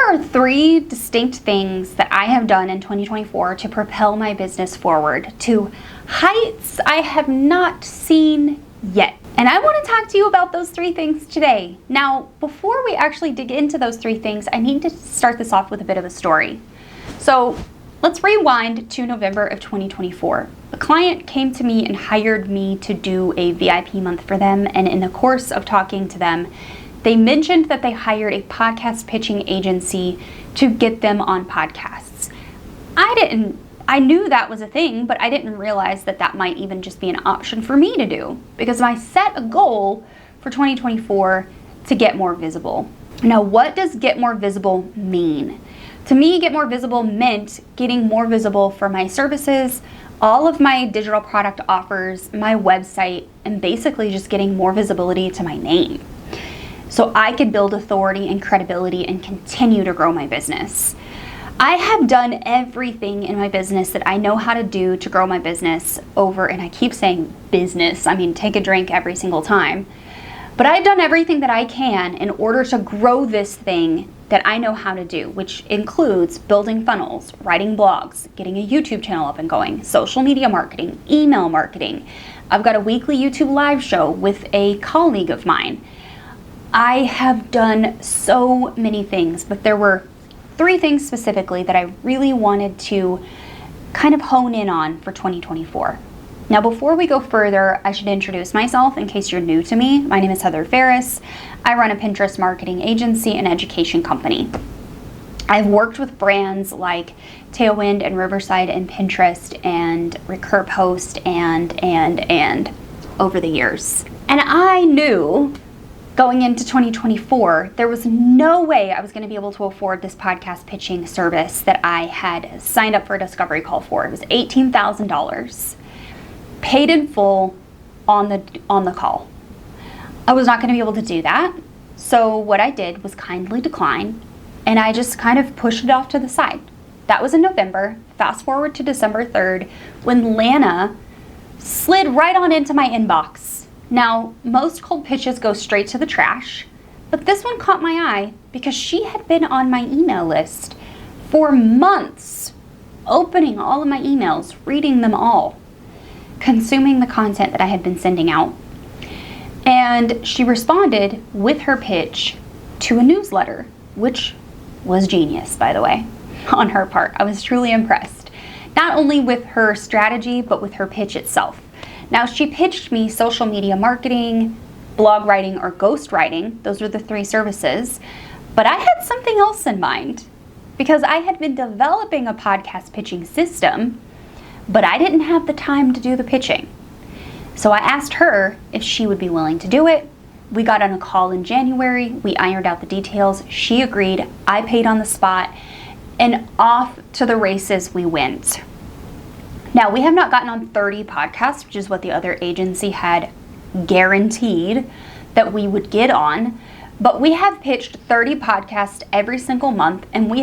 are 3 distinct things that I have done in 2024 to propel my business forward to heights I have not seen yet. And I want to talk to you about those 3 things today. Now, before we actually dig into those 3 things, I need to start this off with a bit of a story. So let's rewind to November of 2024. A client came to me and hired me to do a VIP month for them. And in the course of talking to them, they mentioned that they hired a podcast pitching agency to get them on podcasts. I knew that was a thing, but I didn't realize that that might even just be an option for me to do, because I set a goal for 2024 to get more visible. Now, what does get more visible mean? To me, get more visible meant getting more visible for my services, all of my digital product offers, my website, and basically just getting more visibility to my name, so I could build authority and credibility and continue to grow my business. I have done everything in my business that I know how to do to grow my business over, and I keep saying business, I mean take a drink every single time. But I've done everything that I can in order to grow this thing that I know how to do, which includes building funnels, writing blogs, getting a YouTube channel up and going, social media marketing, email marketing. I've got a weekly YouTube live show with a colleague of mine. I have done so many things, but there were 3 things specifically that I really wanted to kind of hone in on for 2024. Now, before we go further, I should introduce myself in case you're new to me. My name is Farris. I run a Pinterest marketing agency and education company. I've worked with brands like Tailwind and Riverside and Pinterest and Recur Post and over the years. And I knew going into 2024, there was no way I was going to be able to afford this podcast pitching service that I had signed up for a discovery call for. It was $18,000, paid in full on the call. I was not going to be able to do that. So what I did was kindly decline, and I just kind of pushed it off to the side. That was in November. Fast forward to December 3rd, when Lana slid right on into my inbox. Now, most cold pitches go straight to the trash, but this one caught my eye because she had been on my email list for months, opening all of my emails, reading them all, consuming the content that I had been sending out. And she responded with her pitch to a newsletter, which was genius, by the way, on her part. I was truly impressed, not only with her strategy, but with her pitch itself. Now, she pitched me social media marketing, blog writing, or ghost writing. Those are the 3 services. But I had something else in mind, because I had been developing a podcast pitching system, but I didn't have the time to do the pitching. So I asked her if she would be willing to do it. We got on a call in January. We ironed out the details. She agreed. I paid on the spot, and off to the races we went. Now, we have not gotten on 30 podcasts, which is what the other agency had guaranteed that we would get on, but we have pitched 30 podcasts every single month, and I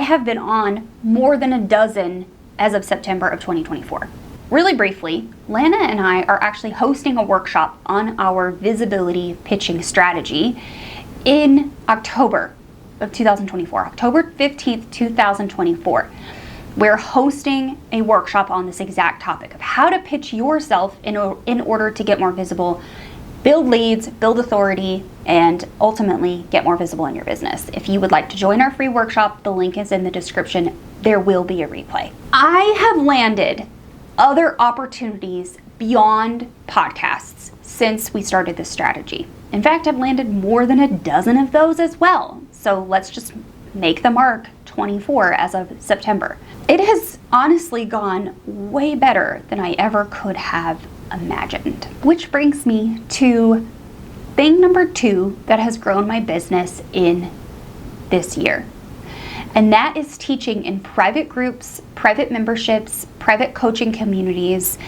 have been on more than a dozen as of September of 2024. Really briefly, Lana and I are actually hosting a workshop on our visibility pitching strategy in October of 2024, October 15th, 2024. We're hosting a workshop on this exact topic of how to pitch yourself in order to get more visible, build leads, build authority, and ultimately get more visible in your business. If you would like to join our free workshop, the link is in the description. There will be a replay. I have landed other opportunities beyond podcasts since we started this strategy. In fact, I've landed more than a dozen of those as well. So let's just make the mark 24 as of September. It has honestly gone way better than I ever could have imagined. Which brings me to thing number 2 that has grown my business in this year. And that is teaching in private groups, private memberships, private coaching communities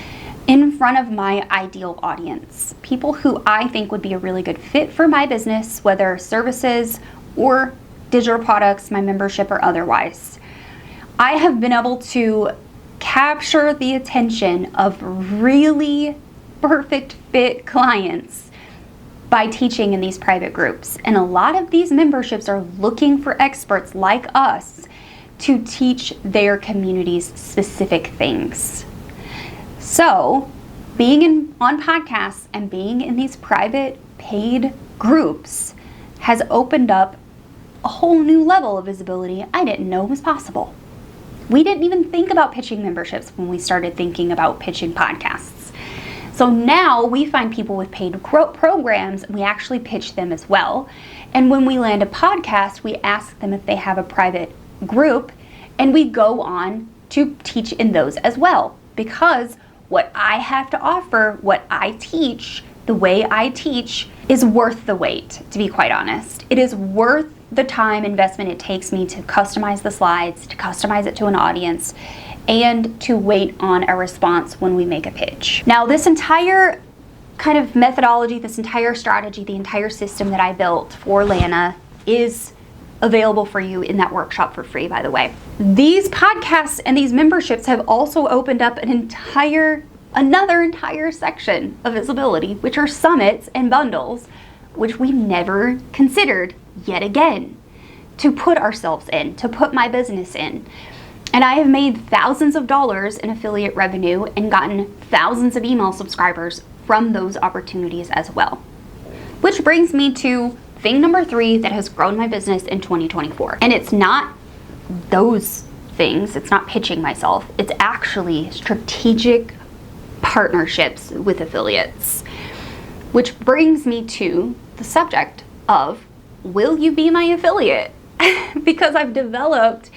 in front of my ideal audience. People who I think would be a really good fit for my business, whether services or digital products, my membership, or otherwise. I have been able to capture the attention of really perfect fit clients by teaching in these private groups. And a lot of these memberships are looking for experts like us to teach their communities specific things. So being on podcasts and being in these private paid groups has opened up a whole new level of visibility I didn't know was possible. We didn't even think about pitching memberships when we started thinking about pitching podcasts. So now we find people with paid programs and we actually pitch them as well. And when we land a podcast, we ask them if they have a private group and we go on to teach in those as well. Because what I have to offer, what I teach, the way I teach is worth the wait, to be quite honest. It is worth the time investment it takes me to customize the slides, to customize it to an audience, and to wait on a response when we make a pitch. Now, this entire kind of methodology, this entire strategy, the entire system that I built for Lana is available for you in that workshop for free, by the way. These podcasts and these memberships have also opened up another entire section of visibility, which are summits and bundles, which we never considered yet again to put ourselves in, to put my business in. And I have made thousands of dollars in affiliate revenue and gotten thousands of email subscribers from those opportunities as well. Which brings me to thing number 3 that has grown my business in 2024. And it's not those things, it's not pitching myself, it's actually strategic partnerships with affiliates. Which brings me to the subject of, will you be my affiliate? Because I've developed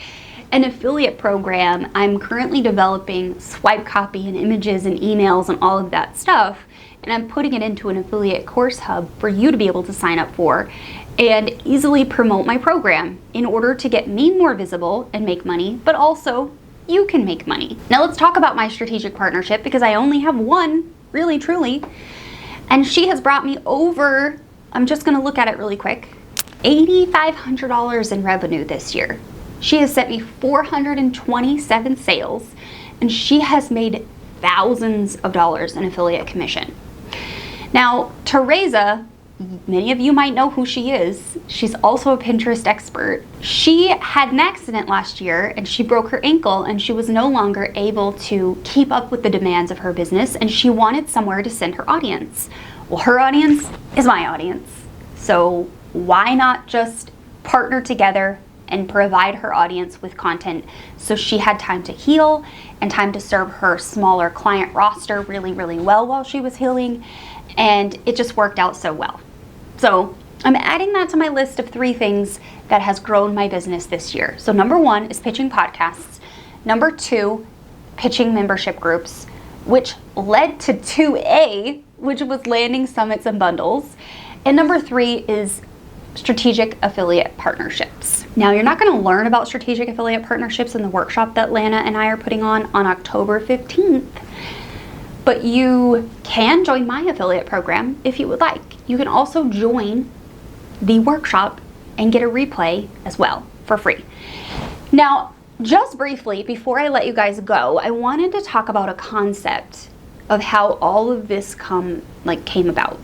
an affiliate program. I'm currently developing swipe copy and images and emails and all of that stuff. And I'm putting it into an affiliate course hub for you to be able to sign up for and easily promote my program in order to get me more visible and make money, but also you can make money. Now let's talk about my strategic partnership, because I only have one, really truly, and she has brought me over, I'm just gonna look at it really quick, $8,500 in revenue this year. She has sent me 427 sales, and she has made thousands of dollars in affiliate commission. Now, Teresa, many of you might know who she is. She's also a Pinterest expert. She had an accident last year and she broke her ankle and she was no longer able to keep up with the demands of her business, and she wanted somewhere to send her audience. Well, her audience is my audience. So why not just partner together and provide her audience with content so she had time to heal and time to serve her smaller client roster really, really well while she was healing, and it just worked out so well. So I'm adding that to my list of 3 things that has grown my business this year. So number 1 is pitching podcasts. Number 2, pitching membership groups, which led to 2A, which was landing summits and bundles. And number 3 is strategic affiliate partnerships. Now, you're not going to learn about strategic affiliate partnerships in the workshop that Lana and I are putting on October 15th. But you can join my affiliate program if you would like. You can also join the workshop and get a replay as well for free. Now, just briefly, before I let you guys go, I wanted to talk about a concept of how all of this came about.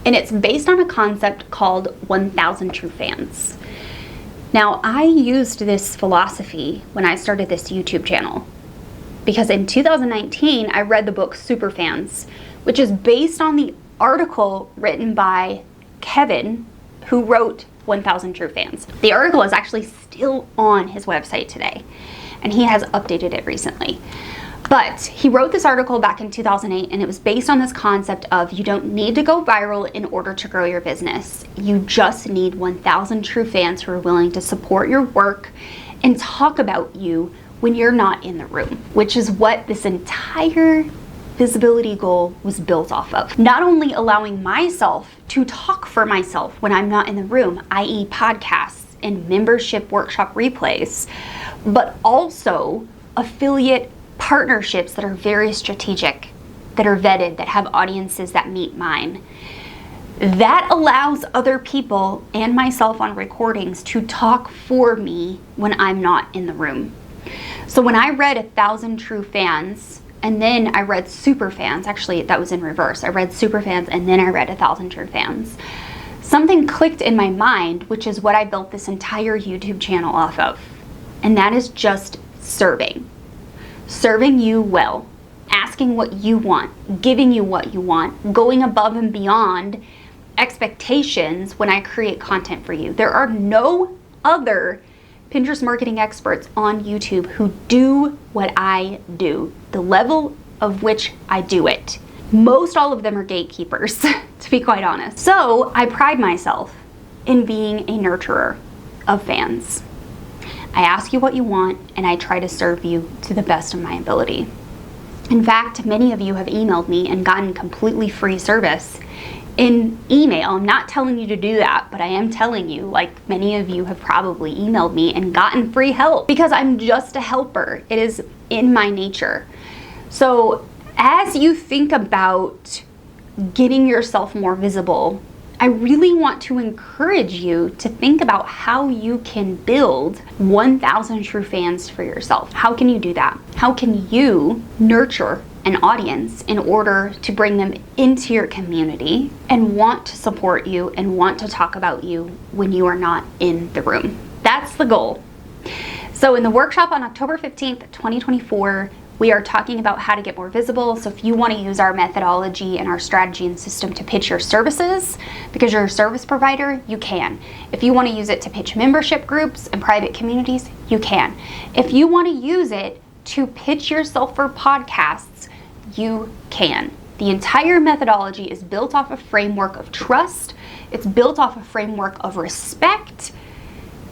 And it's based on a concept called 1,000 True Fans. Now, I used this philosophy when I started this YouTube channel, because in 2019, I read the book Superfans, which is based on the article written by Kevin, who wrote 1,000 True Fans. The article is actually still on his website today, and he has updated it recently. But he wrote this article back in 2008, and it was based on this concept of you don't need to go viral in order to grow your business. You just need 1,000 true fans who are willing to support your work and talk about you when you're not in the room, which is what this entire visibility goal was built off of. Not only allowing myself to talk for myself when I'm not in the room, i.e. podcasts and membership workshop replays, but also affiliate partnerships that are very strategic, that are vetted, that have audiences that meet mine. That allows other people and myself on recordings to talk for me when I'm not in the room. So when I read 1,000 True Fans and then I read Superfans. Actually, that was in reverse. I read Superfans and then I read 1,000 True Fans. Something clicked in my mind, which is what I built this entire YouTube channel off of. And that is just serving. Serving you well. Asking what you want. Giving you what you want. Going above and beyond expectations when I create content for you. There are no other Pinterest marketing experts on YouTube who do what I do, the level of which I do it. Most all of them are gatekeepers, to be quite honest. So I pride myself in being a nurturer of fans. I ask you what you want and I try to serve you to the best of my ability. In fact, many of you have emailed me and gotten completely free service in email. I'm not telling you to do that, but I am telling you, like many of you have probably emailed me and gotten free help because I'm just a helper. It is in my nature. So as you think about getting yourself more visible, I really want to encourage you to think about how you can build 1,000 true fans for yourself. How can you do that? How can you nurture an audience in order to bring them into your community and want to support you and want to talk about you when you are not in the room? That's the goal. So in the workshop on October 15th, 2024, we are talking about how to get more visible. So if you want to use our methodology and our strategy and system to pitch your services, because you're a service provider, you can. If you want to use it to pitch membership groups and private communities, you can. If you want to use it to pitch yourself for podcasts, you can. The entire methodology is built off a framework of trust. It's built off a framework of respect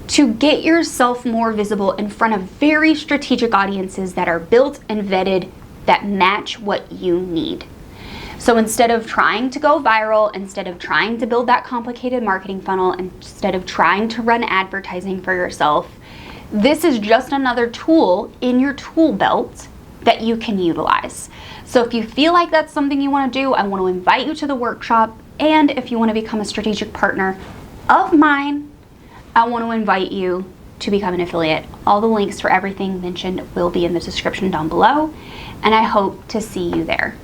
to get yourself more visible in front of very strategic audiences that are built and vetted that match what you need. So instead of trying to go viral, instead of trying to build that complicated marketing funnel, instead of trying to run advertising for yourself, this is just another tool in your tool belt that you can utilize. So if you feel like that's something you want to do, I want to invite you to the workshop. And if you want to become a strategic partner of mine, I want to invite you to become an affiliate. All the links for everything mentioned will be in the description down below, and I hope to see you there.